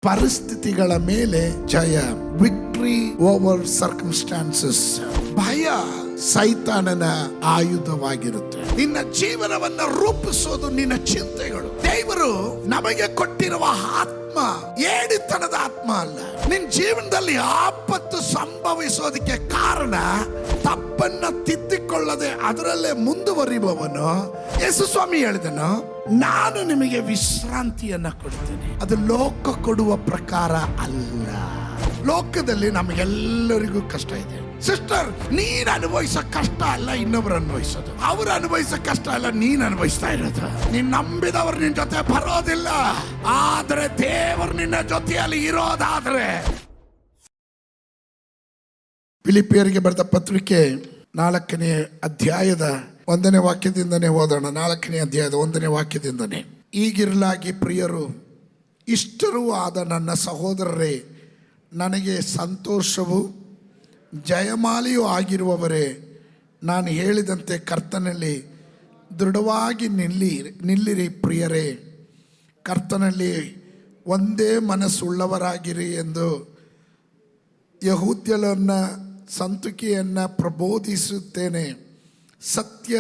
ಪರಿಸ್ಥಿತಿಗಳ ಮೇಲೆ ಜಯ, victory over circumstances. ಭಯ ಸೈತಾನನ ಆಯುಧವಾಗಿರುತ್ತೆ. ನಿನ್ನ ಜೀವನವನ್ನ ರೂಪಿಸೋದು ನಿನ್ನ ಚಿಂತೆಗಳು. ದೇವರು ನಮಗೆ ಕೊಟ್ಟಿರುವ ಆತ್ಮ ಏಡಿತನದ ಆತ್ಮ ಅಲ್ಲ. ನಿನ್ನ ಜೀವನದಲ್ಲಿ ಆಪತ್ತು ಸಂಭವಿಸೋದಕ್ಕೆ ಕಾರಣ ತಪ್ಪನ್ನ ತಿದ್ದಿಕೊಳ್ಳದೆ ಅದರಲ್ಲೇ ಮುಂದುವರಿಯುವವನು. ಯೇಸು ಸ್ವಾಮಿ ಹೇಳಿದನು, ನಾನು ನಿಮಗೆ ವಿಶ್ರಾಂತಿಯನ್ನ ಕೊಡ್ತೇನೆ. ಅದು ಲೋಕ ಕೊಡುವ ಪ್ರಕಾರ ಅಲ್ಲ. ಲೋಕದಲ್ಲಿ ನಮಗೆಲ್ಲರಿಗೂ ಕಷ್ಟ ಇದೆ ಸಿಸ್ಟರ್. ನೀನ್ ಅನುಭವಿಸೋ ಕಷ್ಟ ಅಲ್ಲ ಇನ್ನೊಬ್ರು ಅನುಭವಿಸೋದು. ಅವ್ರು ಅನುಭವಿಸೋ ಕಷ್ಟ ಅಲ್ಲ ನೀನ್ ಅನುಭವಿಸ್ತಾ ಇರೋದು. ನೀನ್ ನಂಬಿದವ್ರು ನಿನ್ ಜೊತೆ ಬರೋದಿಲ್ಲ, ಆದ್ರೆ ದೇವರು ನಿನ್ನ ಜೊತೆಯಲ್ಲಿ ಇರೋದಾದ್ರೆ. ಫಿಲಿಪಿಯರಿಗೆ ಬರೆದ ಪತ್ರಿಕೆ 4ನೇ ಅಧ್ಯಾಯದ 1ನೇ ವಾಕ್ಯದಿಂದನೇ ಓದೋಣ. 4ನೇ ಅಧ್ಯಾಯದ 1ನೇ ವಾಕ್ಯದಿಂದನೇ. ಈಗಿರಲಾಗಿ ಪ್ರಿಯರು, ಇಷ್ಟರೂ ಆದ ನನ್ನ ಸಹೋದರರೇ, ನನಗೆ ಸಂತೋಷವು ಜಯಮಾಲಿಯೂ ಆಗಿರುವವರೇ, ನಾನು ಹೇಳಿದಂತೆ ಕರ್ತನಲ್ಲಿ ದೃಢವಾಗಿ ನಿಲ್ಲಿರಿ ಪ್ರಿಯರೇ. ಕರ್ತನಲ್ಲಿ ಒಂದೇ ಮನಸ್ಸುಳ್ಳವರಾಗಿರಿ ಎಂದು ಯಹೂದ್ಯರನ್ನ ಸಂತುಕಿಯನ್ನು ಪ್ರಬೋಧಿಸುತ್ತೇನೆ. ಸತ್ಯ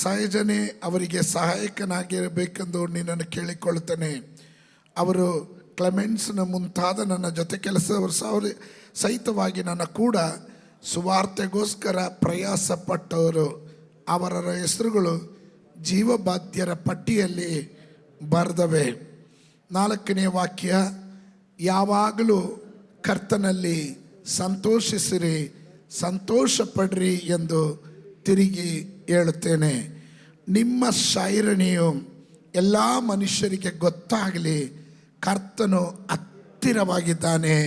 ಸಹಜನೇ ಅವರಿಗೆ ಸಹಾಯಕನಾಗಿರಬೇಕೆಂದು ನಿನ್ನನ್ನು ಕೇಳಿಕೊಳ್ಳುತ್ತೇನೆ. ಅವರು ಕ್ಲೆಮೆನ್ಸ್ನ ಮುಂತಾದ ನನ್ನ ಜೊತೆ ಕೆಲಸದವರು ಸಹಿತವಾಗಿ ನನ್ನ ಕೂಡ ಸುವಾರ್ತೆಗೋಸ್ಕರ ಪ್ರಯಾಸ ಪಟ್ಟವರು. ಅವರ ಹೆಸರುಗಳು ಜೀವಬಾಧ್ಯರ ಪಟ್ಟಿಯಲ್ಲಿ ಬರೆದವೆ. 4ನೇ ವಾಕ್ಯ, ಯಾವಾಗಲೂ ಕರ್ತನಲ್ಲಿ ಸಂತೋಷಿಸಿರಿ, ಸಂತೋಷ ಪಡ್ರಿ ಎಂದು ತಿರುಗಿ ಹೇಳುತ್ತೇನೆ. ನಿಮ್ಮ ಶೈರಣಿಯು ಎಲ್ಲ ಮನುಷ್ಯರಿಗೆ ಗೊತ್ತಾಗಲಿ, ಕರ್ತನು ಹತ್ತಿರವಾಗಿದ್ದಾನೆ.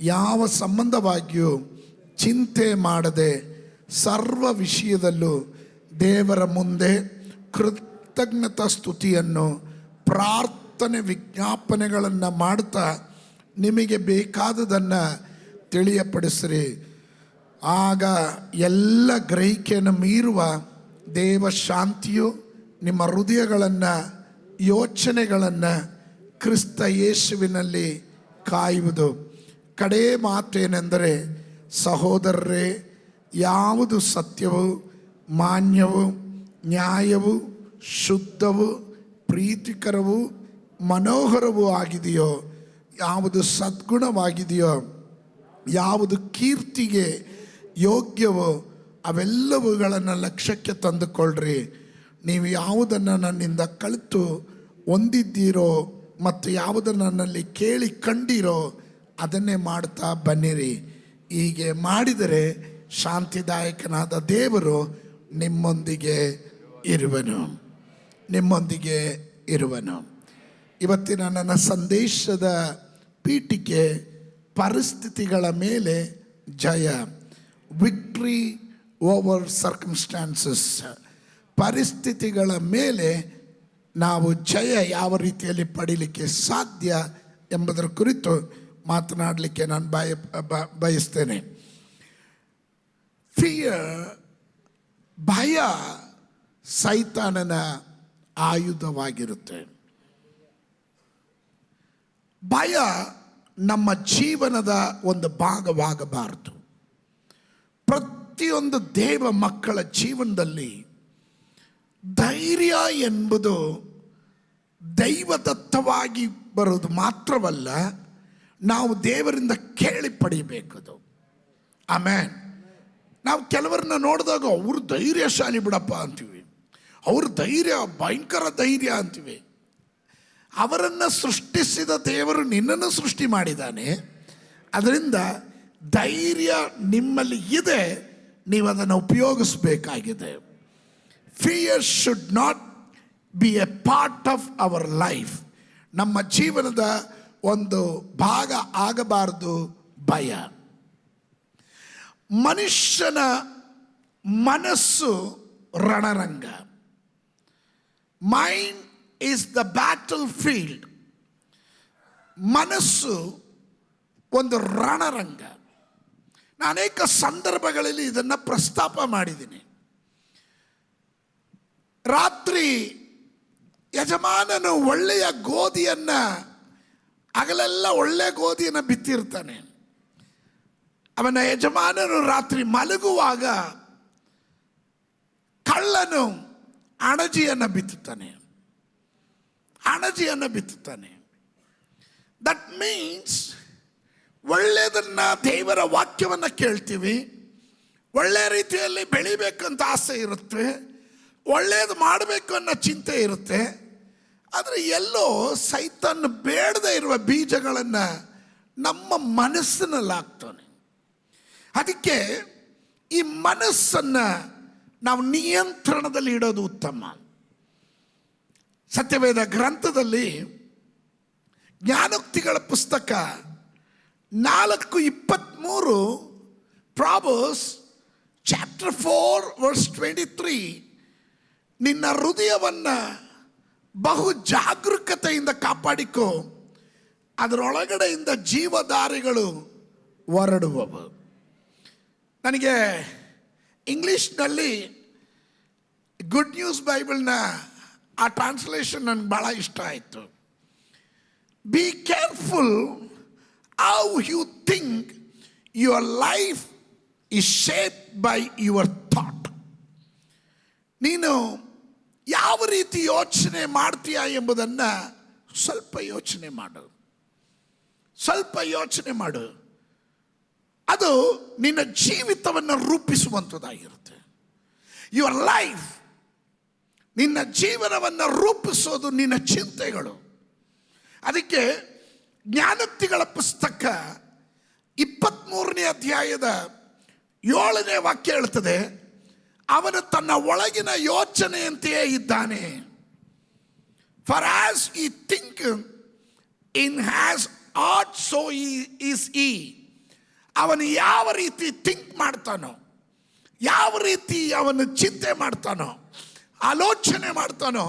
ಯಾವ ಸಂಬಂಧವಾಗಿಯೂ ಚಿಂತೆ ಮಾಡದೆ ಸರ್ವ ವಿಷಯದಲ್ಲೂ ದೇವರ ಮುಂದೆ ಕೃತಜ್ಞತಾ ಸ್ತುತಿಯನ್ನು ಪ್ರಾರ್ಥನೆ ವಿಜ್ಞಾಪನೆಗಳನ್ನು ಮಾಡುತ್ತಾ ನಿಮಗೆ ಬೇಕಾದುದನ್ನು ತಿಳಿಯಪಡಿಸಿರಿ. ಆಗ ಎಲ್ಲ ಗ್ರಹಿಕೆಯನ್ನು ಮೀರುವ ದೇವ ಶಾಂತಿಯು ನಿಮ್ಮ ಹೃದಯಗಳನ್ನು ಯೋಚನೆಗಳನ್ನು ಕ್ರಿಸ್ತ ಯೇಸುವಿನಲ್ಲಿ ಕಾಯುವುದು. ಕಡೇ ಮಾತೇನೆಂದರೆ, ಸಹೋದರರೇ, ಯಾವುದು ಸತ್ಯವೂ ಮಾನ್ಯವೂ ನ್ಯಾಯವೂ ಶುದ್ಧವೂ ಪ್ರೀತಿಕರವೂ ಮನೋಹರವೂ ಆಗಿದೆಯೋ, ಯಾವುದು ಸದ್ಗುಣವಾಗಿದೆಯೋ, ಯಾವುದು ಕೀರ್ತಿಗೆ ಯೋಗ್ಯವೋ ಅವೆಲ್ಲವುಗಳನ್ನು ಲಕ್ಷ್ಯಕ್ಕೆ ತಂದುಕೊಳ್ಳ್ರಿ. ನೀವು ಯಾವುದನ್ನು ನನ್ನಿಂದ ಕಲಿತು ಹೊಂದಿದ್ದೀರೋ ಮತ್ತು ಯಾವುದನ್ನು ನನ್ನಲ್ಲಿ ಕೇಳಿ ಕಂಡಿರೋ ಅದನ್ನೇ ಮಾಡ್ತಾ ಬನ್ನಿರಿ. ಹೀಗೆ ಮಾಡಿದರೆ ಶಾಂತಿದಾಯಕನಾದ ದೇವರು ನಿಮ್ಮೊಂದಿಗೆ ಇರುವನು. ಇವತ್ತಿನ ನನ್ನ ಸಂದೇಶದ ಪೀಠಿಕೆ ಪರಿಸ್ಥಿತಿಗಳ ಮೇಲೆ ಜಯ, ವಿಕ್ಟ್ರಿ ಓವರ್ ಸರ್ಕಮ್ಸ್ಟಾನ್ಸಸ್. ಪರಿಸ್ಥಿತಿಗಳ ಮೇಲೆ ನಾವು ಜಯ ಯಾವ ರೀತಿಯಲ್ಲಿ ಪಡೀಲಿಕ್ಕೆ ಸಾಧ್ಯ ಎಂಬುದರ ಕುರಿತು ಮಾತನಾಡಲಿಕ್ಕೆ ನಾನು ಬಯಸ್ತೇನೆ. ಫಿಯರ್, ಭಯ ಸೈತಾನನ ಆಯುಧವಾಗಿರುತ್ತೆ. ಭಯ ನಮ್ಮ ಜೀವನದ ಒಂದು ಭಾಗವಾಗಬಾರದು. ಪ್ರತಿಯೊಂದು ದೇವ ಮಕ್ಕಳ ಜೀವನದಲ್ಲಿ ಧೈರ್ಯ ಎಂಬುದು ದೈವದತ್ತವಾಗಿ ಬರೋದು ಮಾತ್ರವಲ್ಲ, ನಾವು ದೇವರಿಂದ ಕೇಳಿ ಪಡಿಬೇಕದು. ಆಮೇನ್. ನಾವು ಕೆಲವರನ್ನ ನೋಡಿದಾಗ ಅವರು ಧೈರ್ಯಶಾಲಿ ಬಿಡಪ್ಪ ಅಂತೀವಿ, ಅವ್ರ ಧೈರ್ಯ ಭಯಂಕರ ಧೈರ್ಯ ಅಂತೀವಿ. ಅವರನ್ನು ಸೃಷ್ಟಿಸಿದ ದೇವರು ನಿನ್ನನ್ನು ಸೃಷ್ಟಿ ಮಾಡಿದ್ದಾನೆ. ಅದರಿಂದ ಧೈರ್ಯ ನಿಮ್ಮಲ್ಲಿ ಇದೆ, ನೀವು ಅದನ್ನು ಉಪಯೋಗಿಸಬೇಕಾಗಿದೆ. Fear should not be a part of our life. ನಮ್ಮ ಜೀವನದ ಒಂದು ಭಾಗ ಆಗಬಾರದು ಭಯ. ಮನುಷ್ಯನ ಮನಸ್ಸು ರಣರಂಗ. Mind is the battlefield. ಮನಸ್ಸು ಒಂದು ರಣರಂಗ. ನಾನು ಅನೇಕ ಸಂದರ್ಭಗಳಲ್ಲಿ ಇದನ್ನು ಪ್ರಸ್ತಾಪ ಮಾಡಿದ್ದೀನಿ. ರಾತ್ರಿ ಯಜಮಾನನು ಒಳ್ಳೆಯ ಗೋಧಿಯನ್ನು ಹಗಲೆಲ್ಲ ಒಳ್ಳೆ ಗೋಧಿಯನ್ನು ಬಿತ್ತಿರ್ತಾನೆ. ಅವನ ಯಜಮಾನನು ರಾತ್ರಿ ಮಲಗುವಾಗ ಕಳ್ಳನು ಅಣಜಿಯನ್ನು ಬಿತ್ತುತ್ತಾನೆ. ದಟ್ ಮೀನ್ಸ್ ಒಳ್ಳೆಯದನ್ನ, ದೇವರ ವಾಕ್ಯವನ್ನು ಕೇಳ್ತೀವಿ, ಒಳ್ಳೆ ರೀತಿಯಲ್ಲಿ ಬೆಳಿಬೇಕಂತ ಆಸೆ ಇರುತ್ತೆ, ಒಳ್ಳೆಯದು ಮಾಡಬೇಕು ಅನ್ನೋ ಚಿಂತೆ ಇರುತ್ತೆ. ಆದರೆ ಎಲ್ಲೋ ಸೈತಾನ್ ಬೇಡದೇ ಇರುವ ಬೀಜಗಳನ್ನು ನಮ್ಮ ಮನಸ್ಸಿನಲ್ಲಿ ಹಾಕ್ತಾನೆ. ಅದಕ್ಕೆ ಈ ಮನಸ್ಸನ್ನು ನಾವು ನಿಯಂತ್ರಣದಲ್ಲಿ ಇಡೋದು ಉತ್ತಮ. ಸತ್ಯವೇದ ಗ್ರಂಥದಲ್ಲಿ ಜ್ಞಾನೋಕ್ತಿಗಳ ಪುಸ್ತಕ 4:23, ಪ್ರಾವರ್ಬ್ಸ್ ಚಾಪ್ಟರ್ 4 ವರ್ಸ್ 23, ನಿನ್ನ ಹೃದಯವನ್ನು ಬಹು ಜಾಗರೂಕತೆಯಿಂದ ಕಾಪಾಡಿಕೋ, ಅದರೊಳಗಡೆಯಿಂದ ಜೀವಧಾರೆಗಳು ಹೊರಡುವವು. ನನಗೆ ಇಂಗ್ಲೀಷ್ನಲ್ಲಿ ಗುಡ್ ನ್ಯೂಸ್ ಬೈಬಲ್ನ ಆ ಟ್ರಾನ್ಸ್ಲೇಷನ್ ನನಗೆ ಭಾಳ ಇಷ್ಟ ಆಯಿತು. Be careful how you think, your life is shaped by your thought. ನೀನು ಯಾವ ರೀತಿ ಯೋಚನೆ ಮಾಡ್ತೀಯ ಎಂಬುದನ್ನು ಸ್ವಲ್ಪ ಯೋಚನೆ ಮಾಡು. ಅದು ನಿನ್ನ ಜೀವಿತವನ್ನು ರೂಪಿಸುವಂಥದ್ದಾಗಿರುತ್ತೆ. ಯುವರ್ ಲೈಫ್, ನಿನ್ನ ಜೀವನವನ್ನು ರೂಪಿಸೋದು ನಿನ್ನ ಚಿಂತೆಗಳು. ಅದಕ್ಕೆ ಜ್ಞಾನೋಕ್ತಿಗಳ ಪುಸ್ತಕ 23ನೇ ಅಧ್ಯಾಯದ 7ನೇ ವಾಕ್ಯ ಹೇಳ್ತದೆ, ಅವನು ತನ್ನ ಒಳಗಿನ ಯೋಚನೆಯಂತೆಯೇ ಇದ್ದಾನೆ. For as he think in his heart so is he. ಅವನು ಯಾವ ರೀತಿ ಥಿಂಕ್ ಮಾಡ್ತಾನೋ, ಯಾವ ರೀತಿ ಅವನು ಚಿಂತೆ ಮಾಡ್ತಾನೋ, ಆಲೋಚನೆ ಮಾಡ್ತಾನೋ,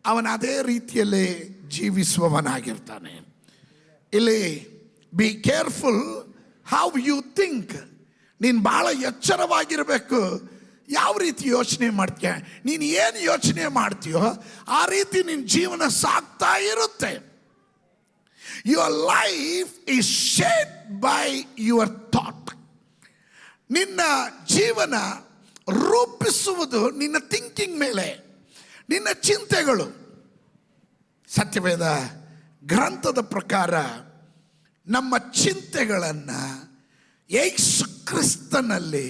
ಅವನು ಅದೇ ರೀತಿಯಲ್ಲೇ ಜೀವಿಸುವವನಾಗಿರ್ತಾನೆ. ಇಲ್ಲಿ be careful how you think. ನೀನು ಭಾಳ ಎಚ್ಚರವಾಗಿರಬೇಕು. ಯಾವ ರೀತಿ ಯೋಚನೆ ಮಾಡ್ತೀಯ, ನೀನು ಏನು ಯೋಚನೆ ಮಾಡ್ತೀಯೋ ಆ ರೀತಿ ನಿನ್ನ ಜೀವನ ಸಾಗ್ತಾ ಇರುತ್ತೆ. Your life is shaped by your thought. ನಿನ್ನ ಜೀವನ ರೂಪಿಸುವುದು ನಿನ್ನ ಥಿಂಕಿಂಗ್ ಮೇಲೆ, ನಿನ್ನ ಚಿಂತೆಗಳು. ಸತ್ಯವೇದ ಗ್ರಂಥದ ಪ್ರಕಾರ ನಮ್ಮ ಚಿಂತೆಗಳನ್ನು ಯೇಸು ಕ್ರಿಸ್ತನಲ್ಲಿ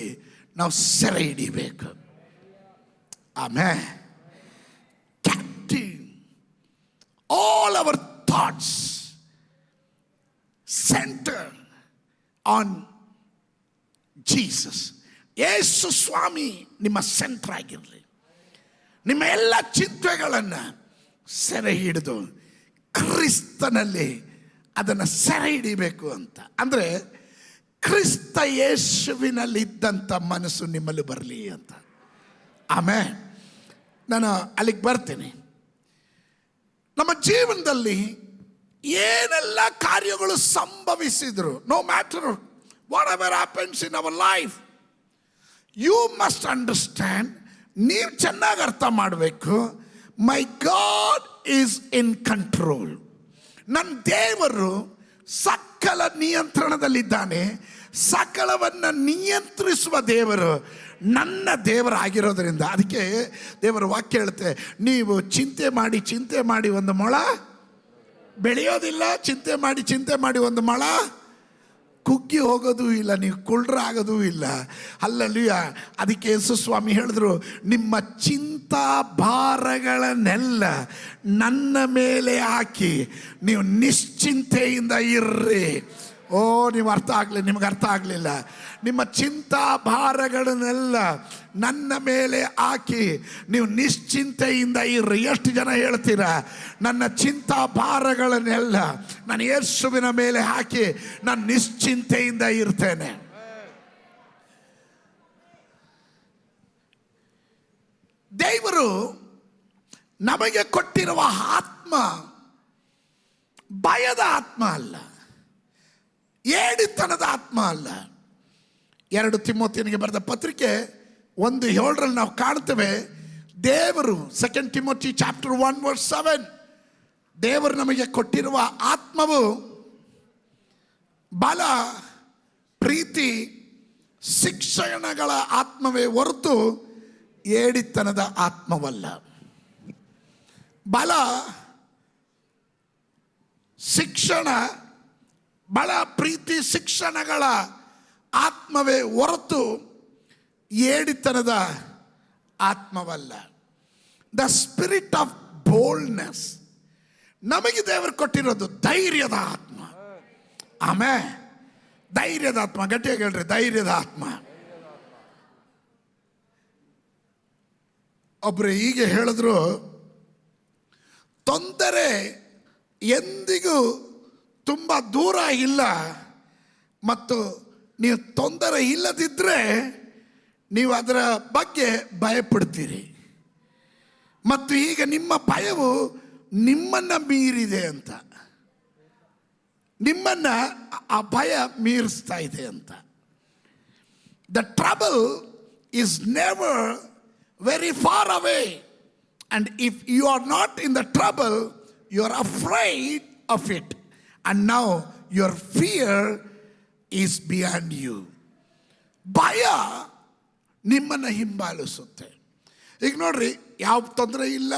ನಾವು ಸೆರೆ ಹಿಡಿಬೇಕು. ಆಮೇಲೆ captive all our thoughts centre on Jesus. ಯೇಸು ಸ್ವಾಮಿ ನಿಮ್ಮ ಸೆಂಟರ್ ಆಗಿರಲಿ. ನಿಮ್ಮ ಎಲ್ಲ ಚಿಂತೆಗಳನ್ನು ಸೆರೆ ಹಿಡಿದು ಕ್ರಿಸ್ತನಲ್ಲಿ ಅದನ್ನು ಸೆರೆ ಹಿಡಿಬೇಕು ಅಂತ. ಅಂದರೆ ಕ್ರಿಸ್ತ ಯೇಸುವಿನಲ್ಲಿದ್ದಂಥ ಮನಸ್ಸು ನಿಮ್ಮಲ್ಲಿ ಬರಲಿ ಅಂತ. ಆಮೇಲೆ ನಾನು ಅಲ್ಲಿಗೆ ಬರ್ತೀನಿ. ನಮ್ಮ ಜೀವನದಲ್ಲಿ ಏನೆಲ್ಲ ಕಾರ್ಯಗಳು ಸಂಭವಿಸಿದ್ರು, no matter whatever happens in our life, you must understand. ನೀವು ಚೆನ್ನಾಗಿ ಅರ್ಥ ಮಾಡಬೇಕು, my God is in control. ನನ್ನ ದೇವರು ಸಕಲ ನಿಯಂತ್ರಣದಲ್ಲಿದ್ದಾನೆ. ಸಕಲವನ್ನು ನಿಯಂತ್ರಿಸುವ ದೇವರು ನನ್ನ ದೇವರಾಗಿರೋದ್ರಿಂದ, ಅದಕ್ಕೆ ದೇವರ ವಾಕ್ಯ ಹೇಳುತ್ತೆ, ನೀವು ಚಿಂತೆ ಮಾಡಿ ಒಂದು ಮೊಳ ಬೆಳೆಯೋದಿಲ್ಲ, ಚಿಂತೆ ಮಾಡಿ ಒಂದು ಮೊಳ ಕುಗ್ಗಿ ಹೋಗೋದೂ ಇಲ್ಲ, ನೀವು ಕುಳ್ರಾಗೋದೂ ಇಲ್ಲ. ಅಲ್ಲಲ್ಲಿಯ ಅದಕ್ಕೆ ಯೇಸು ಸ್ವಾಮಿ ಹೇಳಿದ್ರು, ನಿಮ್ಮ ಚಿಂತಾ ಭಾರಗಳನ್ನೆಲ್ಲ ನನ್ನ ಮೇಲೆ ಹಾಕಿ ನೀವು ನಿಶ್ಚಿಂತೆಯಿಂದ ಇರ್ರಿ. ನಿಮ್ಗೆ ಅರ್ಥ ಆಗಲಿಲ್ಲ. ನಿಮ್ಮ ಚಿಂತಾ ಭಾರಗಳನ್ನೆಲ್ಲ ನನ್ನ ಮೇಲೆ ಹಾಕಿ ನೀವು ನಿಶ್ಚಿಂತೆಯಿಂದ ಇರ್ರಿ. ಎಷ್ಟು ಜನ ಹೇಳ್ತೀರಾ, ನನ್ನ ಚಿಂತಾ ಭಾರಗಳನ್ನೆಲ್ಲ ನಾನು ಯೇಸುವಿನ ಮೇಲೆ ಹಾಕಿ ನಾನು ನಿಶ್ಚಿಂತೆಯಿಂದ ಇರ್ತೇನೆ. ದೇವರು ನಮಗೆ ಕೊಟ್ಟಿರುವ ಆತ್ಮ ಭಯದ ಆತ್ಮ ಅಲ್ಲ, ಏಡಿತನದ ಆತ್ಮ ಅಲ್ಲ. 2 ತಿಮೋಥಿಯನಿಗೆ ಬರೆದ ಪತ್ರಿಕೆ 1:7 ನಾವು ಕಾಣ್ತೇವೆ, ದೇವರು 2 Timothy chapter 1 verse 7, ದೇವರು ನಮಗೆ ಕೊಟ್ಟಿರುವ ಆತ್ಮವು ಬಲ, ಪ್ರೀತಿ, ಶಿಕ್ಷಣಗಳ ಆತ್ಮವೇ ಹೊರತು ಏಡಿತನದ ಆತ್ಮವಲ್ಲ. ಬಲ, ಶಿಕ್ಷಣ, ಬಲ, ಪ್ರೀತಿ, ಶಿಕ್ಷಣಗಳ ಆತ್ಮವೇ ಹೊರತು ಏಡಿತನದ ಆತ್ಮವಲ್ಲ. ದ ಸ್ಪಿರಿಟ್ ಆಫ್ ಬೋಲ್ಡ್ನೆಸ್, ನಮಗೆ ದೇವರು ಕೊಟ್ಟಿರೋದು ಧೈರ್ಯದ ಆತ್ಮ. ಆಮೇಲೆ ಧೈರ್ಯದ ಆತ್ಮ, ಗಟ್ಟಿಯಾಗಿ ಹೇಳ್ರಿ, ಧೈರ್ಯದ ಆತ್ಮ. ಒಬ್ರು ಹೀಗೆ ಹೇಳಿದ್ರು, ತೊಂದರೆ ಎಂದಿಗೂ ತುಂಬ ದೂರ ಇಲ್ಲ, ಮತ್ತು ನೀವು ತೊಂದರೆ ಇಲ್ಲದಿದ್ದರೆ ನೀವು ಅದರ ಬಗ್ಗೆ ಭಯಪಡ್ತೀರಿ, ಮತ್ತು ಈಗ ನಿಮ್ಮ ಭಯವು ನಿಮ್ಮನ್ನು ಮೀರಿದೆ ಅಂತ, ನಿಮ್ಮನ್ನ ಆ ಭಯ ಮೀರಿಸ್ತಾ ಇದೆ ಅಂತ. The trouble is never very far away, and if you are not in the trouble you are afraid of it, and now your fear is beyond you. ಭಯ ನಿಮ್ಮನ್ನು ಹಿಂಬಾಲಿಸುತ್ತೆ. ಈಗ ನೋಡ್ರಿ, ಯಾವ ತೊಂದರೆ ಇಲ್ಲ,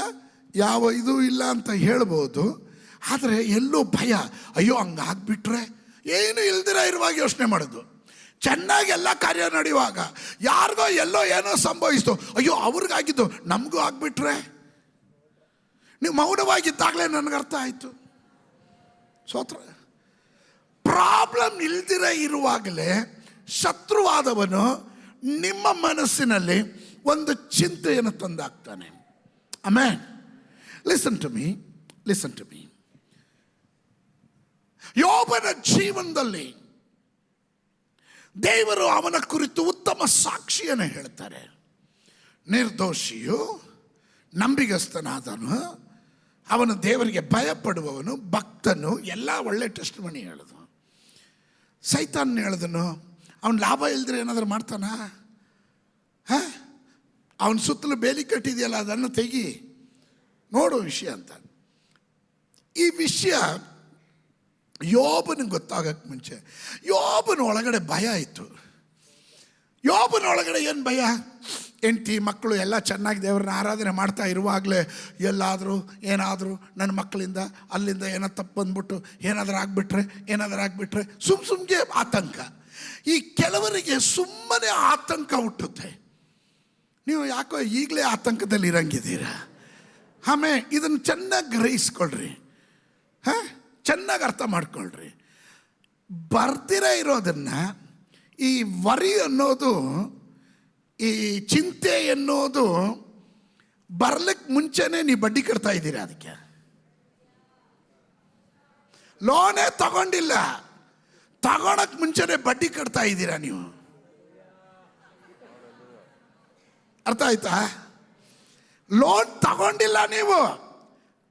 ಯಾವ ಇದು ಇಲ್ಲ ಅಂತ ಹೇಳ್ಬೋದು, ಆದರೆ ಎಲ್ಲೋ ಭಯ. ಅಯ್ಯೋ ಹಂಗಾಗ್ಬಿಟ್ರೆ, ಏನು ಇಲ್ದಿರ ಇರುವಾಗ ಯೋಚನೆ ಮಾಡೋದು. ಚೆನ್ನಾಗಿ ಎಲ್ಲ ಕಾರ್ಯ ನಡೆಯುವಾಗ ಯಾರಿಗೋ ಎಲ್ಲೋ ಏನೋ ಸಂಭವಿಸ್ತು, ಅಯ್ಯೋ ಅವ್ರಿಗಾಗಿದ್ದು ನಮಗೂ ಆಗ್ಬಿಟ್ರೆ. ನೀವು ಮೌನವಾಗಿದ್ದಾಗಲೇ ನನಗೆ ಅರ್ಥ ಆಯಿತು, ಸೋತ್ರ. ಪ್ರಾಬ್ಲಮ್ ಇಲ್ದಿರ ಇರುವಾಗಲೇ ಶತ್ರುವಾದವನು ನಿಮ್ಮ ಮನಸ್ಸಿನಲ್ಲಿ ಒಂದು ಚಿಂತೆಯನ್ನು ತಂದಾಕ್ತಾನೆ. Amen. Listen to me, listen to me. ಯೋಬನ ಜೀವನದಲ್ಲಿ ದೇವರು ಅವನ ಕುರಿತು ಉತ್ತಮ ಸಾಕ್ಷಿಯನ್ನು ಹೇಳ್ತಾರೆ. ನಿರ್ದೋಷಿಯು, ನಂಬಿಗಸ್ತನಾದನು, ಅವನು ದೇವರಿಗೆ ಭಯಪಡುವವನು, ಭಕ್ತನು, ಎಲ್ಲ ಒಳ್ಳೆ ಟೆಸ್ಟ್ ಮನಿ ಹೇಳಿದ್ರು. ಸೈತಾನ್ ಹೇಳಿದನು, ಅವನು ಲಾಭ ಇಲ್ದ್ರೆ ಏನಾದರೂ ಮಾಡ್ತಾನ? ಅವನ ಸುತ್ತಲೂ ಬೇಲಿ ಕಟ್ಟಿದೆಯಲ್ಲ, ಅದನ್ನು ತೆಗಿ ನೋಡು ವಿಷಯ ಅಂತ. ಈ ವಿಷಯ ಯೋಬನಿಗೆ ಗೊತ್ತಾಗಕ್ಕೆ ಮುಂಚೆ ಯೋಬನ ಒಳಗಡೆ ಭಯ ಆಯಿತು. ಯೋಬನ ಒಳಗಡೆ ಏನು ಭಯ? ಹೆಂಡತಿ ಮಕ್ಕಳು ಎಲ್ಲ ಚೆನ್ನಾಗಿ ದೇವ್ರನ್ನ ಆರಾಧನೆ ಮಾಡ್ತಾ ಇರುವಾಗಲೇ ಎಲ್ಲಾದರೂ ಏನಾದರೂ ನನ್ನ ಮಕ್ಕಳಿಂದ ಅಲ್ಲಿಂದ ಏನೋ ತಪ್ಪು ಬಂದ್ಬಿಟ್ಟು ಏನಾದರೂ ಆಗಿಬಿಟ್ರೆ ಸುಮ್ಗೆ ಆತಂಕ. ಈ ಕೆಲವರಿಗೆ ಸುಮ್ಮನೆ ಆತಂಕ ಹುಟ್ಟುತ್ತೆ. ನೀವು ಯಾಕೋ ಈಗಲೇ ಆತಂಕದಲ್ಲಿ ಇರಂಗಿದ್ದೀರಾ? ಆಮೇಲೆ ಇದನ್ನು ಚೆನ್ನಾಗಿ ಗ್ರಹಿಸ್ಕೊಳ್ರಿ, ಚೆನ್ನಾಗಿ ಅರ್ಥ ಮಾಡ್ಕೊಳ್ರಿ. ಬರ್ದಿರ ಇರೋದನ್ನು, ಈ ವರಿ ಅನ್ನೋದು, ಈ ಚಿಂತೆ ಎನ್ನುವುದು ಬರ್ಲಿಕ್ಕೆ ಮುಂಚೆನೇ ನೀವು ಬಡ್ಡಿ ಕಟ್ತಾ ಇದ್ದೀರಾ. ಅದಕ್ಕೆ ಲೋನೇ ತಗೊಂಡಿಲ್ಲ, ತಗೊಳಕ್ ಮುಂಚೆನೆ ಬಡ್ಡಿ ಕಟ್ತಾ ಇದ್ದೀರಾ ನೀವು. ಅರ್ಥ ಆಯ್ತಾ? ಲೋನ್ ತಗೊಂಡಿಲ್ಲ, ನೀವು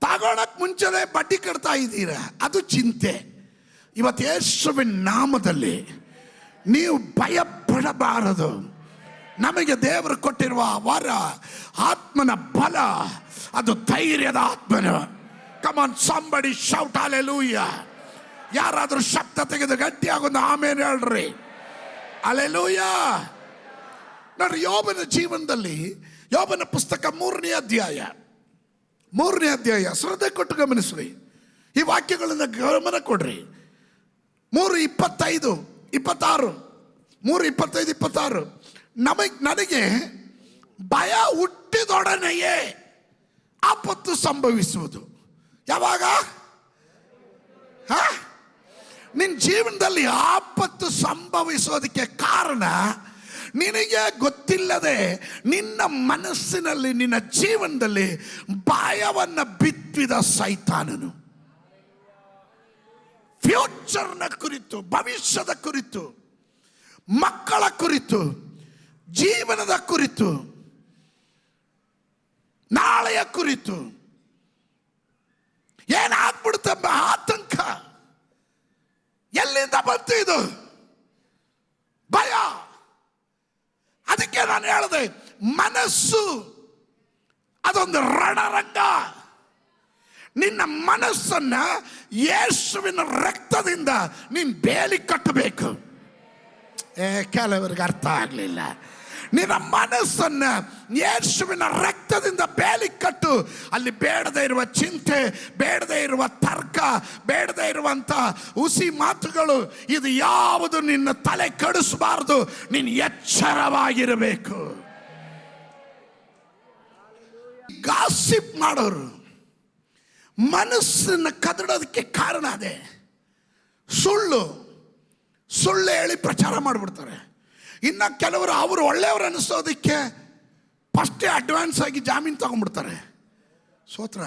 ತಗೊಳಕ್ ಮುಂಚೆನೆ ಬಡ್ಡಿ ಕಟ್ತಾ ಇದ್ದೀರಾ, ಅದು ಚಿಂತೆ. ಇವತ್ತು ಯೇಸುವಿನ ನಾಮದಲ್ಲಿ ನೀವು ಭಯ ಪಡಬಾರದು. ನಮಗೆ ದೇವರು ಕೊಟ್ಟಿರುವ ವರ, ಆತ್ಮನ ಬಲ, ಅದು ಧೈರ್ಯದ ಆತ್ಮನು. Come on somebody shout hallelujah. ಯಾರಾದರೂ ಶಬ್ದ ತೆಗೆದು ಗಟ್ಟಿಯಾಗೊಂದು ಆಮೇಲೆ ಹೇಳ್ರಿ ಹಲ್ಲೆಲೂಯಾ. ನೋಡ್ರಿ, ಯೋಬನ ಜೀವನದಲ್ಲಿ, ಯೋಬನ ಪುಸ್ತಕ 3ನೇ ಅಧ್ಯಾಯ ಶ್ರದ್ಧೆ ಕೊಟ್ಟು ಗಮನಿಸ್ರಿ. ಈ ವಾಕ್ಯಗಳನ್ನು ಗಮನ ಕೊಡ್ರಿ. 3:25-26 ನನಗೆ ಭಯ ಹುಟ್ಟಿದೊಡನೆಯೇ ಆಪತ್ತು ಸಂಭವಿಸುವುದು. ಯಾವಾಗ? ನಿನ್ನ ಜೀವನದಲ್ಲಿ ಆಪತ್ತು ಸಂಭವಿಸೋದಕ್ಕೆ ಕಾರಣ ನಿನಗೆ ಗೊತ್ತಿಲ್ಲದೆ ನಿನ್ನ ಮನಸ್ಸಿನಲ್ಲಿ, ನಿನ್ನ ಜೀವನದಲ್ಲಿ ಭಯವನ್ನು ಬಿತ್ತಿದ ಸೈತಾನನು. ಫ್ಯೂಚರ್ನ ಕುರಿತು, ಭವಿಷ್ಯದ ಕುರಿತು, ಮಕ್ಕಳ ಕುರಿತು, ಜೀವನದ ಕುರಿತು, ನಾಳೆಯ ಕುರಿತು ಏನಾಗ್ಬಿಡುತ್ತಂಬ ಆತಂಕ. ಎಲ್ಲಿಂದ ಬಂತು ಇದು ಭಯ? ಅದಕ್ಕೆ ನಾನು ಹೇಳಿದೆ, ಮನಸ್ಸು ಅದೊಂದು ರಣರಂಗ. ನಿನ್ನ ಮನಸ್ಸನ್ನ ಯೇಸುವಿನ ರಕ್ತದಿಂದ ನೀನು ಬೇಲಿ ಕಟ್ಟಬೇಕು. ಕೆಲವರಿಗೆ ಅರ್ಥ ಆಗಲಿಲ್ಲ. ನಿನ್ನ ಮನಸ್ಸನ್ನ ಯೇಸುವಿನ ರಕ್ತದಿಂದ ಬೇಲಿ ಕಟ್ಟು. ಅಲ್ಲಿ ಬೇಡದೇ ಇರುವ ಚಿಂತೆ, ಬೇಡದೇ ಇರುವ ತರ್ಕ, ಬೇಡದೇ ಇರುವಂತ ಹುಸಿ ಮಾತುಗಳು, ಇದು ಯಾವುದು ನಿನ್ನ ತಲೆ ಕೆಡಿಸಬಾರದು. ನೀನು ಎಚ್ಚರವಾಗಿರಬೇಕು. ಗಾಸಿಪ್ ಮಾಡೋರು ಮನಸ್ಸನ್ನು ಕದಡೋದಕ್ಕೆ ಕಾರಣ ಅದೇ. ಸುಳ್ಳು ಹೇಳಿ ಪ್ರಚಾರ ಮಾಡಿಬಿಡ್ತಾರೆ. ಇನ್ನು ಕೆಲವರು ಅವರು ಒಳ್ಳೆಯವರು ಅನ್ನಿಸೋದಕ್ಕೆ ಫಸ್ಟೇ ಅಡ್ವಾನ್ಸ್ ಆಗಿ ಜಾಮೀನು ತಗೊಂಡ್ಬಿಡ್ತಾರೆ. ಸೋತ್ರ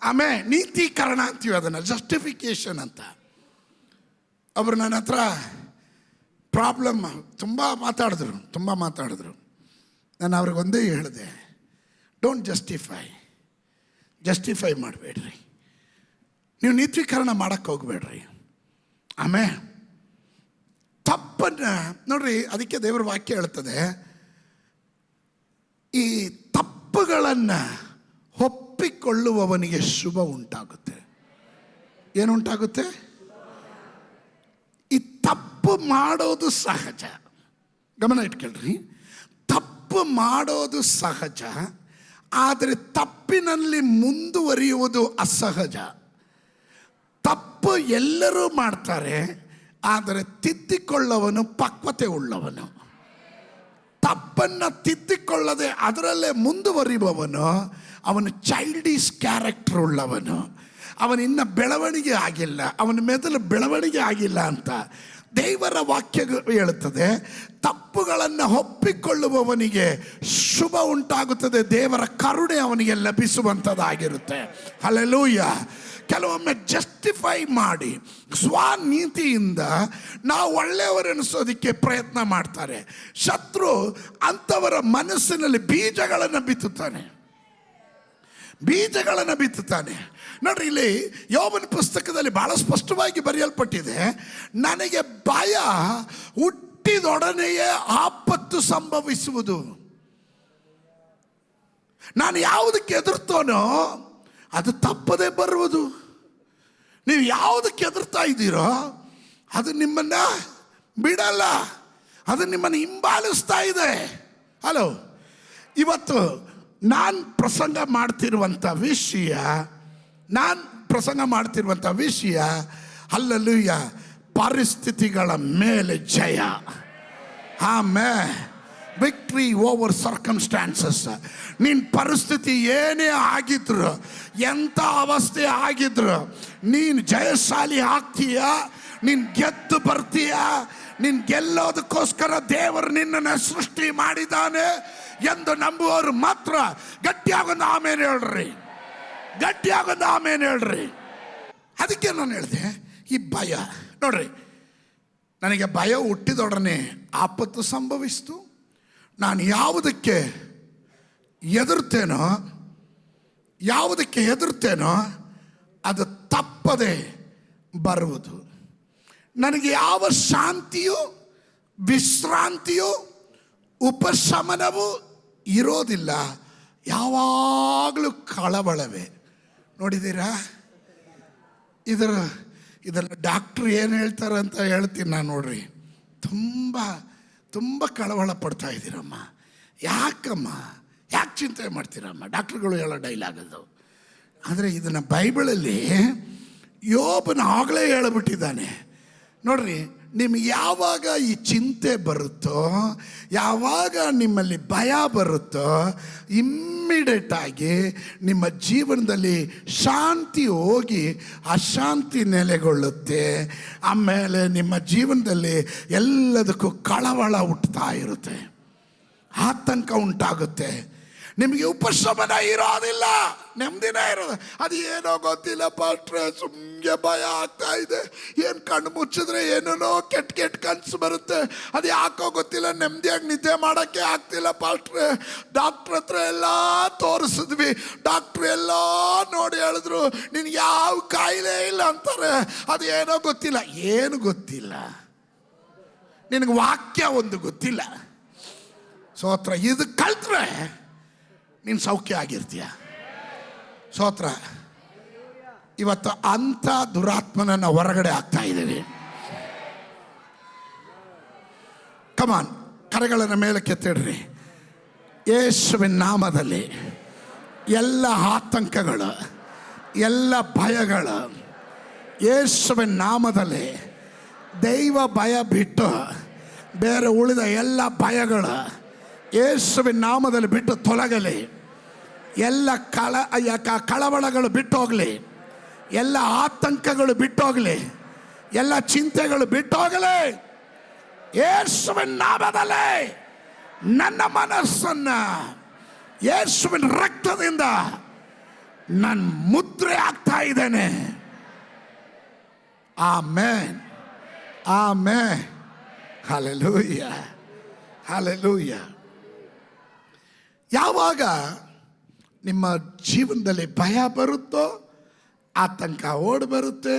ಆಮೇಲೆ ನೀತೀಕರಣ ಅಂತೀವಿ ಅದನ್ನು, ಜಸ್ಟಿಫಿಕೇಶನ್ ಅಂತ. ಅವರು ನನ್ನ ಹತ್ರ ಪ್ರಾಬ್ಲಮ್ ತುಂಬ ಮಾತಾಡಿದ್ರು. ನಾನು ಅವ್ರಿಗೆ ಒಂದೇ ಹೇಳಿದೆ, ಡೋಂಟ್ ಜಸ್ಟಿಫೈ ಮಾಡಬೇಡ್ರಿ, ನೀವು ನೀತೀಕರಣ ಮಾಡಕ್ಕೆ ಹೋಗ್ಬೇಡ್ರಿ. ಆಮೇಲೆ ತಪ್ಪನ್ನು ನೋಡ್ರಿ, ಅದಕ್ಕೆ ದೇವರ ವಾಕ್ಯ ಹೇಳ್ತದೆ, ಈ ತಪ್ಪುಗಳನ್ನು ಒಪ್ಪಿಕೊಳ್ಳುವವನಿಗೆ ಶುಭ ಉಂಟಾಗುತ್ತೆ. ಏನುಂಟಾಗುತ್ತೆ? ಈ ತಪ್ಪು ಮಾಡೋದು ಸಹಜ. ಗಮನ ಇಟ್ಕೊಳ್ರಿ, ತಪ್ಪು ಮಾಡೋದು ಸಹಜ, ಆದರೆ ತಪ್ಪಿನಲ್ಲಿ ಮುಂದುವರಿಯುವುದು ಅಸಹಜ. ತಪ್ಪು ಎಲ್ಲರೂ ಮಾಡ್ತಾರೆ, ಆದರೆ ತಿದ್ದಿಕೊಳ್ಳುವವನು ಪಕ್ವತೆ ಉಳ್ಳವನು. ತಪ್ಪನ್ನು ತಿದ್ದಿಕೊಳ್ಳದೆ ಅದರಲ್ಲೇ ಮುಂದುವರಿಯುವವನು ಅವನು ಚೈಲ್ಡಿಶ್ ಕ್ಯಾರೆಕ್ಟರ್ ಉಳ್ಳವನು. ಅವನಿನ್ನ ಬೆಳವಣಿಗೆ ಆಗಿಲ್ಲ, ಅವನ ಮೆದುಳು ಬೆಳವಣಿಗೆ ಆಗಿಲ್ಲ ಅಂತ ದೇವರ ವಾಕ್ಯ ಹೇಳುತ್ತದೆ. ತಪ್ಪುಗಳನ್ನು ಒಪ್ಪಿಕೊಳ್ಳುವವನಿಗೆ ಶುಭ ಉಂಟಾಗುತ್ತದೆ, ದೇವರ ಕರುಣೆ ಅವನಿಗೆ ಲಭಿಸುವಂಥದ್ದಾಗಿರುತ್ತೆ. ಹಲ್ಲೆಲೂಯ. ಕೆಲವೊಮ್ಮೆ ಜಸ್ಟಿಫೈ ಮಾಡಿ ಸ್ವನೀತಿಯಿಂದ ನಾವು ಒಳ್ಳೆಯವರೆನಿಸೋದಕ್ಕೆ ಪ್ರಯತ್ನ ಮಾಡ್ತಾರೆ. ಶತ್ರು ಅಂಥವರ ಮನಸ್ಸಿನಲ್ಲಿ ಬೀಜಗಳನ್ನು ಬಿತ್ತುತ್ತಾನೆ. ನೋಡ್ರಿ, ಇಲ್ಲಿ ಯೋಬನ ಪುಸ್ತಕದಲ್ಲಿ ಬಹಳ ಸ್ಪಷ್ಟವಾಗಿ ಬರೆಯಲ್ಪಟ್ಟಿದೆ, ನನಗೆ ಭಯ ಹುಟ್ಟಿದೊಡನೆಯೇ ಆಪತ್ತು ಸಂಭವಿಸುವುದು. ನಾನು ಯಾವುದಕ್ಕೆ ಎದುರ್ತೋನೋ ಅದು ತಪ್ಪದೇ ಬರುವುದು. ನೀವು ಯಾವುದಕ್ಕೆ ಎದುರ್ತಾ ಇದ್ದೀರೋ ಅದು ನಿಮ್ಮನ್ನ ಬಿಡಲ್ಲ, ಅದು ನಿಮ್ಮನ್ನು ಹಿಂಬಾಲಿಸ್ತಾ ಇದೆ. ಹಲೋ, ಇವತ್ತು ನಾನು ಪ್ರಸಂಗ ಮಾಡ್ತಿರುವಂಥ ವಿಷಯ ಹಲ್ಲೆಲೂಯ, ಪರಿಸ್ಥಿತಿಗಳ ಮೇಲೆ ಜಯ. ಆಮೇಲೆ ವಿಕ್ಟ್ರಿ ಓವರ್ ಸರ್ಕಮ್ಸ್ಟಾನ್ಸಸ್. ನಿನ್ನ ಪರಿಸ್ಥಿತಿ ಏನೇ ಆಗಿದ್ರು, ಎಂಥ ಅವಸ್ಥೆ ಆಗಿದ್ರು, ನೀನು ಜಯಶಾಲಿ ಆಗ್ತೀಯ, ನೀನು ಗೆದ್ದು ಬರ್ತೀಯ. ನೀನು ಗೆಲ್ಲೋದಕ್ಕೋಸ್ಕರ ದೇವರು ನಿನ್ನನ್ನು ಸೃಷ್ಟಿ ಮಾಡಿದ್ದಾನೆ ಎಂದು ನಂಬುವವರು ಮಾತ್ರ ಗಟ್ಟಿಯಾಗೊಂದು ಆಮೇಲೆ ಹೇಳ್ರಿ. ಅದಕ್ಕೆ ನಾನು ಹೇಳಿದೆ, ಈ ಭಯ ನೋಡ್ರಿ, ನನಗೆ ಭಯ ಹುಟ್ಟಿದೊಡನೆ ಆಪತ್ತು ಸಂಭವಿಸ್ತು. ನಾನು ಯಾವುದಕ್ಕೆ ಹೆದರ್ತೇನೋ ಅದು ತಪ್ಪದೆ ಬರುವುದು. ನನಗೆ ಯಾವ ಶಾಂತಿಯೂ ವಿಶ್ರಾಂತಿಯೂ ಉಪಶಮನವೂ ಇರೋದಿಲ್ಲ, ಯಾವಾಗಲೂ ಕಳವಳವೇ. ನೋಡಿದ್ದೀರಾ? ಇದರ ಡಾಕ್ಟ್ರು ಏನು ಹೇಳ್ತಾರೆ ಅಂತ ಹೇಳ್ತೀನಿ ನಾನು. ನೋಡ್ರಿ, ತುಂಬ ಕಳವಳ ಪಡ್ತಾ ಇದ್ದೀರಮ್ಮ. ಯಾಕೆ ಚಿಂತೆ ಮಾಡ್ತೀರಮ್ಮ? ಡಾಕ್ಟ್ರುಗಳು ಹೇಳೋ ಡೈಲಾಗ್ ಅದು. ಆದರೆ ಇದನ್ನು ಬೈಬಲಲ್ಲಿ ಯೋಬನ ಆಗಲೇ ಹೇಳಿಬಿಟ್ಟಿದ್ದಾನೆ. ನೋಡ್ರಿ, ನಿಮಗೆ ಯಾವಾಗ ಈ ಚಿಂತೆ ಬರುತ್ತೋ, ಯಾವಾಗ ನಿಮ್ಮಲ್ಲಿ ಭಯ ಬರುತ್ತೋ, ಇಮ್ಮಿಡಿಯೇಟ್ ಆಗಿ ನಿಮ್ಮ ಜೀವನದಲ್ಲಿ ಶಾಂತಿ ಹೋಗಿ ಅಶಾಂತಿ ನೆಲೆಗೊಳ್ಳುತ್ತೆ. ಆಮೇಲೆ ನಿಮ್ಮ ಜೀವನದಲ್ಲಿ ಎಲ್ಲದಕ್ಕೂ ಕಳವಳ ಹುಟ್ಟುತ್ತಾ ಇರುತ್ತೆ, ಆತಂಕ ಉಂಟಾಗುತ್ತೆ. ನಿಮಗೆ ಉಪಶಮನ ಇರೋದಿಲ್ಲ, ನೆಮ್ಮದಿನೇ ಇರೋದು. ಅದು ಏನೋ ಗೊತ್ತಿಲ್ಲ ಪಾಸ್ಟ್ರೆ, ಸುಮ್ಮನೆ ಭಯ ಆಗ್ತಾ ಇದೆ. ಏನು ಕಣ್ಣು ಮುಚ್ಚಿದ್ರೆ ಏನೇನೋ ಕೆಟ್ಟ ಕನಸು ಬರುತ್ತೆ. ಅದು ಯಾಕೋ ಗೊತ್ತಿಲ್ಲ, ನೆಮ್ಮದಿಯಾಗಿ ನಿದ್ದೆ ಮಾಡೋಕ್ಕೆ ಆಗ್ತಿಲ್ಲ ಪಾಸ್ಟ್ರೆ. ಡಾಕ್ಟ್ರ್ ಹತ್ರ ಎಲ್ಲ ತೋರಿಸಿದ್ವಿ, ಡಾಕ್ಟ್ರು ಎಲ್ಲ ನೋಡಿ ಹೇಳಿದ್ರು ನಿನಗೆ ಯಾವ ಕಾಯಿಲೆ ಇಲ್ಲ ಅಂತಾರೆ. ಅದು ಏನೋ ಗೊತ್ತಿಲ್ಲ. ಏನು ಗೊತ್ತಿಲ್ಲ? ನಿನಗೆ ವಾಕ್ಯ ಒಂದು ಗೊತ್ತಿಲ್ಲ. ಸ್ತೋತ್ರ. ಇದು ಕಲ್ತ್ರೆ ನೀನು ಸೌಖ್ಯ ಆಗಿರ್ತೀಯ. ಸ್ತೋತ್ರ. ಇವತ್ತು ಅಂಥ ದುರಾತ್ಮನನ್ನು ಹೊರಗಡೆ ಆಗ್ತಾ ಇದ್ದೀವಿ. ಕಮಾನ್, ಕರೆಗಳನ್ನು ಮೇಲೆ ಕೆತ್ತಿಡ್ರಿ. ಯೇಸುವಿನ ನಾಮದಲ್ಲಿ ಎಲ್ಲ ಆತಂಕಗಳು, ಎಲ್ಲ ಭಯಗಳು, ಯೇಸುವಿನ ನಾಮದಲ್ಲಿ ದೈವ ಭಯ ಬಿಟ್ಟು ಬೇರೆ ಉಳಿದ ಎಲ್ಲ ಭಯಗಳು ಯೇಸುವಿನ ನಾಮದಲ್ಲಿ ಬಿಟ್ಟು ತೊಲಗಲಿ. ಎಲ್ಲ ಕಳವಳಗಳು ಬಿಟ್ಟೋಗಲಿ, ಎಲ್ಲ ಆತಂಕಗಳು ಬಿಟ್ಟೋಗಲಿ, ಎಲ್ಲ ಚಿಂತೆಗಳು ಬಿಟ್ಟೋಗಲಿ. ಯೇಸುವಿನ ನಾಮದಲ್ಲಿ ನನ್ನ ಮನಸ್ಸನ್ನ ಯೇಸುವಿನ ರಕ್ತದಿಂದ ನಾನು ಮುದ್ರೆ ಆಗ್ತಾ ಇದ್ದೇನೆ. Amen, amen, hallelujah, hallelujah. ಯಾವಾಗ ನಿಮ್ಮ ಜೀವನದಲ್ಲಿ ಭಯ ಬರುತ್ತೋ, ಆತಂಕ ಓಡಿ ಬರುತ್ತೆ,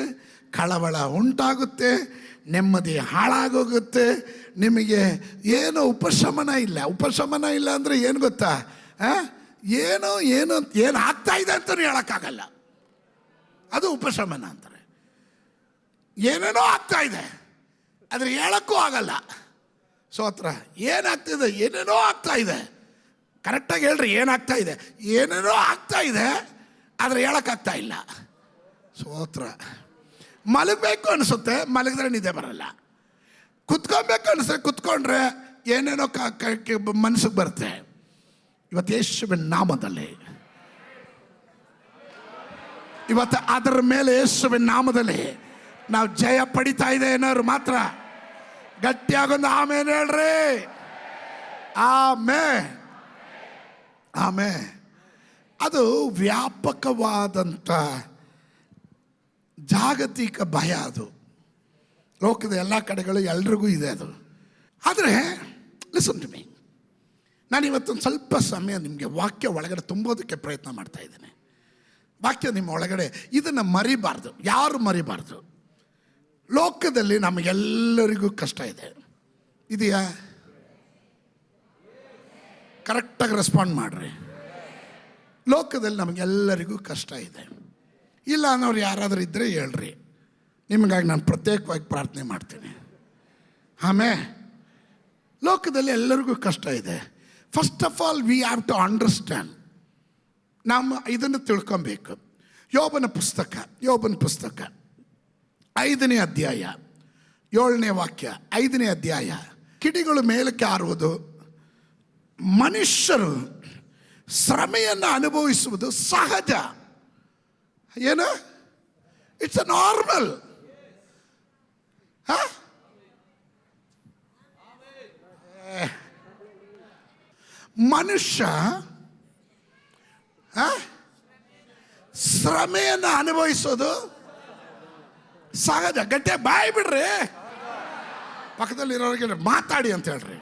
ಕಳವಳ ಉಂಟಾಗುತ್ತೆ, ನೆಮ್ಮದಿ ಹಾಳಾಗೋಗುತ್ತೆ, ನಿಮಗೆ ಏನೋ ಉಪಶಮನ ಇಲ್ಲ. ಉಪಶಮನ ಇಲ್ಲ ಅಂದರೆ ಏನು ಗೊತ್ತಾ? ಏನು ಆಗ್ತಾ ಇದೆ ಅಂತಲೂ ಹೇಳೋಕ್ಕಾಗಲ್ಲ. ಅದು ಉಪಶಮನ ಅಂತಾರೆ. ಏನೇನೋ ಆಗ್ತಾ ಇದೆ ಆದರೆ ಹೇಳಕ್ಕೂ ಆಗಲ್ಲ. ಸ್ತೋತ್ರ. ಏನಾಗ್ತಿದೆ? ಏನೇನೋ ಆಗ್ತಾ ಇದೆ. ಕರೆಕ್ಟಾಗಿ ಹೇಳ್ರಿ, ಏನಾಗ್ತಾ ಇದೆ? ಏನೇನೋ ಆಗ್ತಾ ಇದೆ ಆದರೆ ಹೇಳೋಕ್ಕಾಗ್ತಾ ಇಲ್ಲ. ಸ್ತೋತ್ರ. ಮಲಗಬೇಕು ಅನಿಸುತ್ತೆ, ಮಲಗಿದ್ರೆ ನಿದ್ದೆ ಬರಲ್ಲ. ಕುತ್ಕೊಬೇಕು ಅನಿಸುತ್ತೆ, ಕುತ್ಕೊಂಡ್ರೆ ಏನೇನೋ ಮನಸ್ಸಿಗೆ ಬರುತ್ತೆ. ಇವತ್ತು ಯೇಸುವಿನ ನಾಮದಲ್ಲಿ, ಇವತ್ತು ಅದರ ಮೇಲೆ ಯೇಸುವಿನ ನಾಮದಲ್ಲಿ ನಾವು ಜಯ ಪಡಿತಾ ಇದೆ ಅನ್ನೋರು ಮಾತ್ರ ಗಟ್ಟಿಯಾಗೊಂದು ಆಮೇಲೆ ಹೇಳ್ರಿ. ಆಮೇಲೆ ಆಮೇಲೆ ಅದು ವ್ಯಾಪಕವಾದಂಥ ಜಾಗತಿಕ ಭಯ. ಅದು ಲೋಕದ ಎಲ್ಲ ಕಡೆಗಳು ಎಲ್ರಿಗೂ ಇದೆ ಅದು. ಆದರೆ ಲಿಸನ್ ಟು ಮೀ, ನಾನು ಇವತ್ತೊಂದು ಸ್ವಲ್ಪ ಸಮಯ ನಿಮಗೆ ವಾಕ್ಯ ಒಳಗಡೆ ತುಂಬೋದಕ್ಕೆ ಪ್ರಯತ್ನ ಮಾಡ್ತಾ ಇದ್ದೇನೆ. ವಾಕ್ಯ ನಿಮ್ಮ ಒಳಗಡೆ ಇದನ್ನು ಮರಿಬಾರ್ದು, ಯಾರು ಮರಿಬಾರ್ದು. ಲೋಕದಲ್ಲಿ ನಮಗೆಲ್ಲರಿಗೂ ಕಷ್ಟ ಇದೆ, ಇದೆಯಾ? ಕರೆಕ್ಟಾಗಿ ರೆಸ್ಪಾಂಡ್ ಮಾಡಿರಿ. ಲೋಕದಲ್ಲಿ ನಮಗೆಲ್ಲರಿಗೂ ಕಷ್ಟ ಇದೆ. ಇಲ್ಲ ಅನ್ನೋರು ಯಾರಾದರೂ ಇದ್ದರೆ ಹೇಳ್ರಿ, ನಿಮಗಾಗಿ ನಾನು ಪ್ರತ್ಯೇಕವಾಗಿ ಪ್ರಾರ್ಥನೆ ಮಾಡ್ತೀನಿ. ಆಮೇಲೆ ಲೋಕದಲ್ಲಿ ಎಲ್ಲರಿಗೂ ಕಷ್ಟ ಇದೆ. First of all we have to understand. ನಾವು ಇದನ್ನು ತಿಳ್ಕೊಬೇಕು. ಯೋಬನ ಪುಸ್ತಕ 5ನೇ ಅಧ್ಯಾಯ 7ನೇ ವಾಕ್ಯ. 5ನೇ ಅಧ್ಯಾಯ. ಕಿಡಿಗಳು ಮೇಲಕ್ಕೆ ಹಾರುವುದು, ಮನುಷ್ಯರು ಶ್ರಮೆಯನ್ನು ಅನುಭವಿಸುವುದು ಸಹಜ. ಏನು? It's a normal. ಮನುಷ್ಯ ಶ್ರಮೆಯನ್ನು ಅನುಭವಿಸೋದು ಸಹಜ. ಗಟ್ಟೆ ಬಾಯಿ ಬಿಡ್ರಿ, ಪಕ್ಕದಲ್ಲಿರೋರಿಗೆ ಮಾತಾಡಿ ಅಂತ ಹೇಳ್ರಿ.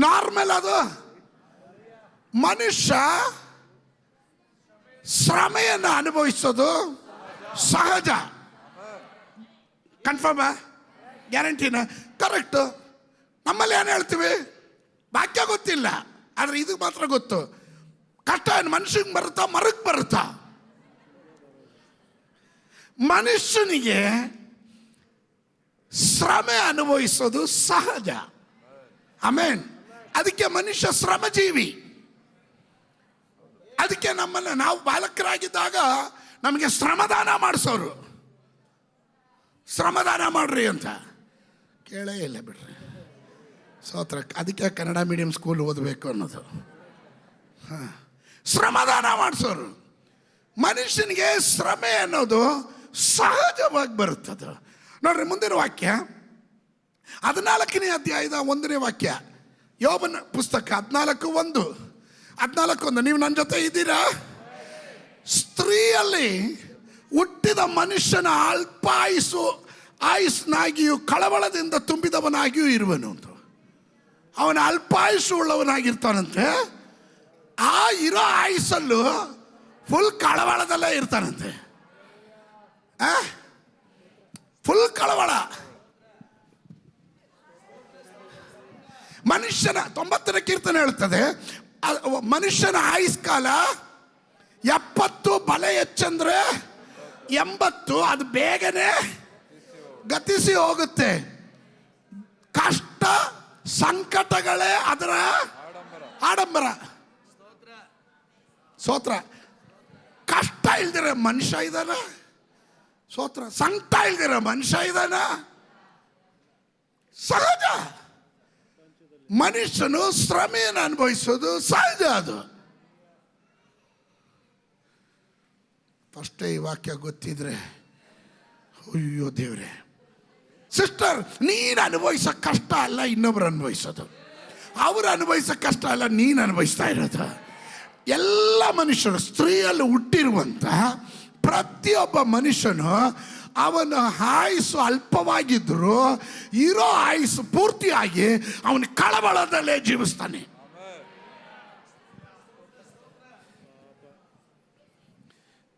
ನಾರ್ಮಲ್ ಅದು. ಮನುಷ್ಯ ಶ್ರಮೆಯನ್ನು ಅನುಭವಿಸೋದು ಸಹಜ. ಕನ್ಫರ್ಮ? ಗ್ಯಾರಂಟಿನ? ಕರೆಕ್ಟು. ನಮ್ಮಲ್ಲಿ ಏನು ಹೇಳ್ತೀವಿ? ವಾಕ್ಯ ಗೊತ್ತಿಲ್ಲ, ಆದರೆ ಇದು ಮಾತ್ರ ಗೊತ್ತು. ಕಷ್ಟ ಮನುಷ್ಯನಿಗೆ ಬರುತ್ತಾ, ಮರಕ್ಕೆ ಬರುತ್ತಾ? ಮನುಷ್ಯನಿಗೆ ಶ್ರಮೆ ಅನುಭವಿಸೋದು ಸಹಜ. ಆಮೇನ್. ಅದಕ್ಕೆ ಮನುಷ್ಯ ಶ್ರಮಜೀವಿ. ಅದಕ್ಕೆ ನಮ್ಮನ್ನು ನಾವು ಬಾಲಕರಾಗಿದ್ದಾಗ ನಮಗೆ ಶ್ರಮದಾನ ಮಾಡಿಸೋರು. ಶ್ರಮದಾನ ಮಾಡ್ರಿ ಅಂತ ಕೇಳೇ ಇಲ್ಲ ಬಿಡ್ರಿ. ಸ್ತೋತ್ರ. ಅದಕ್ಕೆ ಕನ್ನಡ ಮೀಡಿಯಂ ಸ್ಕೂಲ್ ಓದಬೇಕು ಅನ್ನೋದು. ಶ್ರಮದಾನ ಮಾಡಿಸೋರು. ಮನುಷ್ಯನಿಗೆ ಶ್ರಮೆ ಅನ್ನೋದು ಸಹಜವಾಗಿ ಬರುತ್ತದೆ. ನೋಡ್ರಿ ಮುಂದಿನ ವಾಕ್ಯ 14ನೇ ಅಧ್ಯಾಯದ 1ನೇ ವಾಕ್ಯ. ಯೋಬನ ಪುಸ್ತಕ 14:1. ನೀವು ನನ್ನ ಜೊತೆ ಇದ್ದೀರಾ? ಸ್ತ್ರೀಯಲ್ಲಿ ಹುಟ್ಟಿದ ಮನುಷ್ಯನ ಅಲ್ಪ ಆಯುಸ್ನಾಗಿಯೂ ಕಳವಳದಿಂದ ತುಂಬಿದವನಾಗಿಯೂ ಇರುವನು ಅಂತ. ಅವನ ಅಲ್ಪಾಯುಷು ಉಳ್ಳವನಾಗಿರ್ತಾನಂತೆ. ಆ ಇರೋ ಆಯುಸ್ಸಲ್ಲೂ ಫುಲ್ ಕಳವಳದಲ್ಲೇ ಇರ್ತಾನಂತೆ. ಫುಲ್ ಕಳವಳ. ಮನುಷ್ಯನ 90ನೇ ಕೀರ್ತನೆ ಹೇಳ್ತದೆ, ಮನುಷ್ಯನ ಆಯುಷ್ಕಾಲ 70 ಬಲೆ ಹೆಚ್ಚಂದ್ರೆ 80 ಅದು ಬೇಗನೆ ಗತಿಸಿ ಹೋಗುತ್ತೆ. ಕಷ್ಟ ಸಂಕಟಗಳೇ ಅದರ ಆಡಂಬರ. ಸ್ತೋತ್ರ. ಕಷ್ಟ ಇಲ್ದಿರ ಮನುಷ್ಯ ಇದಾನ? ಸ್ತೋತ್ರ. ಸಂಕಟ ಇಲ್ದಿರ ಮನುಷ್ಯ ಇದಾನ? ಸಹಜ. ಮನುಷ್ಯನು ಶ್ರಮೆಯನ್ನು ಅನುಭವಿಸೋದು ಸಹಜ. ಅದು ಫಸ್ಟೇ ಈ ವಾಕ್ಯ ಗೊತ್ತಿದ್ರೆ ಅಯ್ಯೋ ದೇವ್ರೆ. ಸಿಸ್ಟರ್, ನೀನು ಅನುಭವಿಸೋ ಕಷ್ಟ ಅಲ್ಲ ಇನ್ನೊಬ್ರು ಅನುಭವಿಸೋದು. ಅವ್ರು ಅನುಭವಿಸೋ ಕಷ್ಟ ಅಲ್ಲ ನೀನು ಅನುಭವಿಸ್ತಾ ಇರೋದು. ಎಲ್ಲ ಮನುಷ್ಯರು, ಸ್ತ್ರೀಯಲ್ಲಿ ಹುಟ್ಟಿರುವಂಥ ಪ್ರತಿಯೊಬ್ಬ ಮನುಷ್ಯನು ಅವನ ಆಯುಸ್ಸು ಅಲ್ಪವಾಗಿದ್ದರೂ ಇರೋ ಆಯುಸ್ಸು ಪೂರ್ತಿಯಾಗಿ ಅವನ ಕಳವಳದಲ್ಲೇ ಜೀವಿಸ್ತಾನೆ.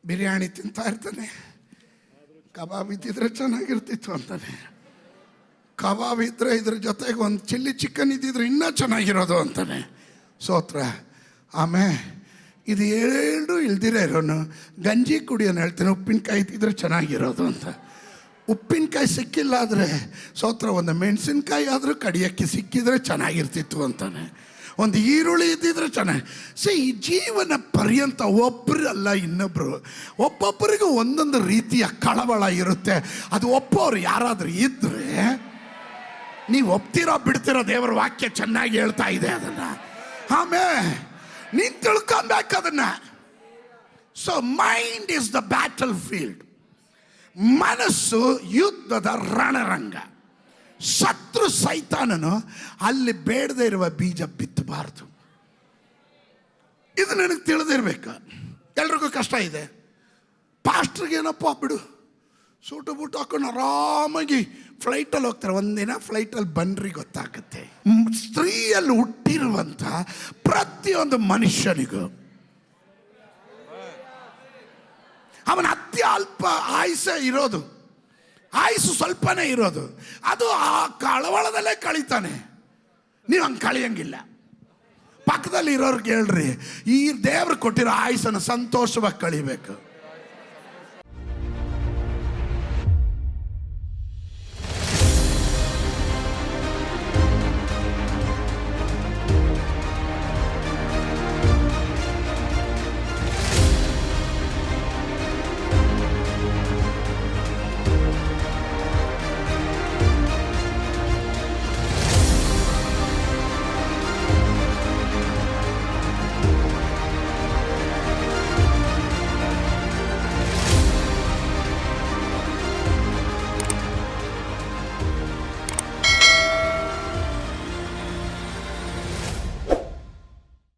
ಬಿರಿಯಾನಿ ತಿಂತಾ ಇರ್ತಾನೆ, ಕಬಾಬ್ ಇದ್ದಿದ್ರೆ ಚೆನ್ನಾಗಿರ್ತಿತ್ತು ಅಂತಾನೆ. ಕಬಾಬ್ ಇದ್ರೆ ಇದ್ರ ಜೊತೆಗೆ ಒಂದು ಚಿಲ್ಲಿ ಚಿಕನ್ ಇದ್ದಿದ್ರೆ ಇನ್ನೂ ಚೆನ್ನಾಗಿರೋದು ಅಂತಾನೆ. ಸ್ತೋತ್ರ. ಆಮೇಲೆ ಇದು ಎರಡು ಇಲ್ದಿರ ಇರೋನು ಗಂಜಿ ಕುಡಿಯೋನು ಹೇಳ್ತಾನೆ, ಉಪ್ಪಿನಕಾಯಿ ಇದ್ದಿದ್ರೆ ಚೆನ್ನಾಗಿರೋದು ಅಂತ. ಉಪ್ಪಿನಕಾಯಿ ಸಿಕ್ಕಿಲ್ಲ ಆದರೆ ಸ್ತೋತ್ರ, ಒಂದು ಮೆಣಸಿನ್ಕಾಯಿ ಆದರೂ ಕಡಿಯೋಕ್ಕೆ ಸಿಕ್ಕಿದ್ರೆ ಚೆನ್ನಾಗಿರ್ತಿತ್ತು ಅಂತಾನೆ. ಒಂದು ಈರುಳ್ಳಿ ಇದ್ದಿದ್ರೆ ಚೆನ್ನಾಗಿ. ಈ ಜೀವನ ಪರ್ಯಂತ ಒಬ್ಬರಲ್ಲ ಇನ್ನೊಬ್ಬರು, ಒಬ್ಬೊಬ್ಬರಿಗೂ ಒಂದೊಂದು ರೀತಿಯ ಕಳವಳ ಇರುತ್ತೆ. ಅದು ಒಪ್ಪೋರು ಯಾರಾದರೂ ಇದ್ದರೆ ನೀವು ಒಪ್ತಿರೋ ಬಿಡ್ತಿರೋ, ದೇವರ ವಾಕ್ಯ ಚೆನ್ನಾಗಿ ಹೇಳ್ತಾ ಇದೆ ಅದನ್ನ. ಆಮೇಲೆ ನೀನು ತಿಳ್ಕೊಬೇಕು ಅದನ್ನ. So mind is the battlefield. ಮನಸ್ಸು ಯುದ್ಧದ ರಣರಂಗ. ಶತ್ರು ಸೈತಾನನು ಅಲ್ಲಿ ಬೇಡದೇ ಇರುವ ಬೀಜ ಬಿತ್ತಬಾರ್ದು. ಇದು ನನಗೆ ತಿಳಿದಿರ್ಬೇಕು. ಎಲ್ರಿಗೂ ಕಷ್ಟ ಇದೆ. ಪಾಸ್ಟ್ರಿಗೇನಪ್ಪ ಬಿಡು, ಸೂಟು ಬೂಟು ಹಾಕೊಂಡು ಆರಾಮಾಗಿ ಫ್ಲೈಟಲ್ಲಿ ಹೋಗ್ತಾರೆ. ಒಂದಿನ ಫ್ಲೈಟಲ್ಲಿ ಬನ್ರಿ ಗೊತ್ತಾಗುತ್ತೆ. ಸ್ತ್ರೀಯಲ್ಲಿ ಹುಟ್ಟಿರುವಂಥ ಪ್ರತಿಯೊಂದು ಮನುಷ್ಯನಿಗೂ ಅವನ ಅತ್ಯಲ್ಪ ಆಯುಸ್ಸೇ ಇರೋದು, ಆಯುಸ್ಸು ಸ್ವಲ್ಪನೇ ಇರೋದು. ಅದು ಆ ಕಳವಳದಲ್ಲೇ ಕಳೀತಾನೆ. ನೀವು ಹಂಗೆ ಕಳಿಯಂಗಿಲ್ಲ. ಪಕ್ಕದಲ್ಲಿ ಇರೋರ್ಗೆ ಹೇಳ್ರಿ, ಈ ದೇವ್ರು ಕೊಟ್ಟಿರೋ ಆಯುಸ್ಸನ್ನು ಸಂತೋಷವಾಗಿ ಕಳಿಬೇಕು.